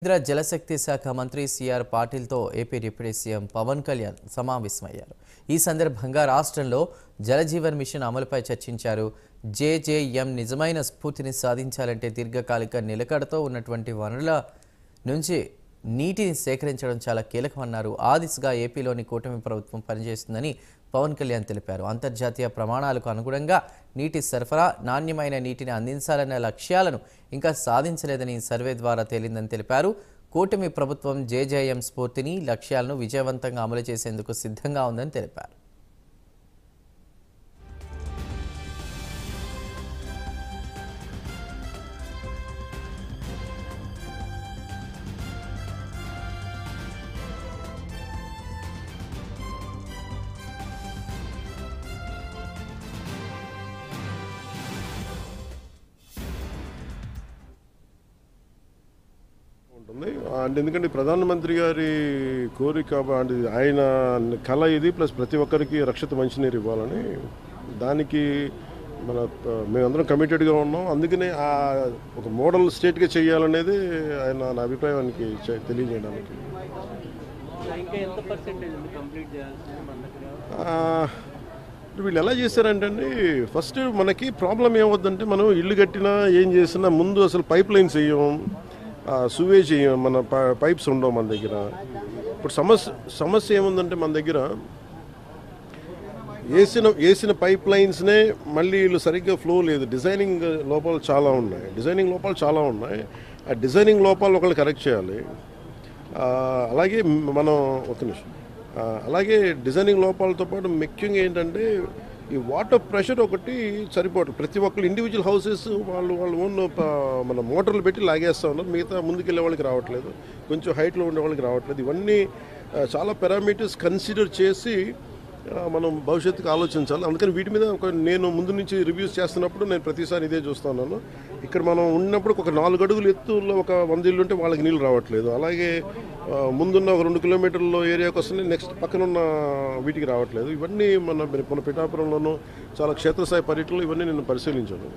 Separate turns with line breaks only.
కేంద్ర జలశక్తి శాఖ మంత్రి సిఆర్ పాటిల్తో AP deputy CM Pawan Kalyan సమావేశమయ్యారు. ఈ సందర్భంగా రాష్ట్రంలో జలజీవన్ మిషన్ అమలుపై చర్చించారు. జేజేఎం నిజమైన స్ఫూర్తిని సాధించాలంటే దీర్ఘకాలిక నిలకడతో ఉన్నటువంటి వనరుల నుంచి నీటిని సేకరించడం చాలా కీలకమన్నారు. ఆ దిశగా ఏపీలోని కూటమి ప్రభుత్వం పనిచేస్తుందని పవన్ కళ్యాణ్ తెలిపారు. అంతర్జాతీయ ప్రమాణాలకు అనుగుణంగా నీటి సరఫరా, నాణ్యమైన నీటిని అందించాలనే లక్ష్యాలను ఇంకా సాధించలేదని సర్వే ద్వారా తేలిందని తెలిపారు. కూటమి ప్రభుత్వం జేజేఎం స్ఫూర్తిని, లక్ష్యాలను విజయవంతంగా అమలు చేసేందుకు సిద్ధంగా ఉందని తెలిపారు.
అంటే ఎందుకంటే ప్రధానమంత్రి గారి కోరిక అంటే ఆయన కళ ఇది, ప్లస్ ప్రతి ఒక్కరికి రక్షిత మంచినీరు ఇవ్వాలని, దానికి మేమందరం కమిటెడ్గా ఉన్నాం. అందుకనే ఆ ఒక మోడల్ స్టేట్గా చేయాలనేది ఆయన నా అభిప్రాయానికి తెలియజేయడానికి. వీళ్ళు ఎలా చేశారంటే అండి, ఫస్ట్ మనకి ప్రాబ్లం ఏమవుద్దంటే, మనం ఇల్లు కట్టినా ఏం చేసినా ముందు అసలు పైప్ లైన్స్ వేయం, సూవేజ్ మన పైప్స్ ఉండవు మన దగ్గర. ఇప్పుడు సమస్య ఏముందంటే, మన దగ్గర వేసిన పైప్ లైన్స్నే మళ్ళీ వీళ్ళు సరిగ్గా ఫ్లో లేదు. డిజైనింగ్ లోపాలు చాలా ఉన్నాయి. ఆ డిజైనింగ్ లోపాలు ఒకళ్ళు కరెక్ట్ చేయాలి. అలాగే మనం అలాగే డిజైనింగ్ లోపాలతో పాటు ముఖ్యంగా ఏంటంటే, ఈ వాటర్ ప్రెషర్ ఒకటి సరిపోవట్లేదు. ప్రతి ఒక్కరు ఇండివిజువల్ హౌసెస్ వాళ్ళు ఓన్ మన మోటార్లు పెట్టి లాగేస్తూ ఉన్నారు. మిగతా ముందుకెళ్ళే వాళ్ళకి రావట్లేదు, కొంచెం హైట్లో ఉండే వాళ్ళకి రావట్లేదు. ఇవన్నీ చాలా పారామీటర్స్ కన్సిడర్ చేసి మనం భవిష్యత్తుకు ఆలోచించాలి. అందుకని వీటి మీద నేను ముందు నుంచి రివ్యూస్ చేస్తున్నప్పుడు నేను ప్రతిసారి ఇదే చూస్తున్నాను. ఇక్కడ మనం ఉన్నప్పుడు ఒక 4 అడుగులు ఎత్తులో ఒక 100 ఇల్లు ఉంటే వాళ్ళకి నీళ్ళు రావట్లేదు. అలాగే ముందున్న ఒక 2 కిలోమీటర్ల ఏరియాకి వస్తుంది, నెక్స్ట్ పక్కనున్న వీటికి రావట్లేదు. ఇవన్నీ మన పిఠాపురంలోనూ చాలా క్షేత్రస్థాయి పర్యటనలు ఇవన్నీ నేను పరిశీలించాను.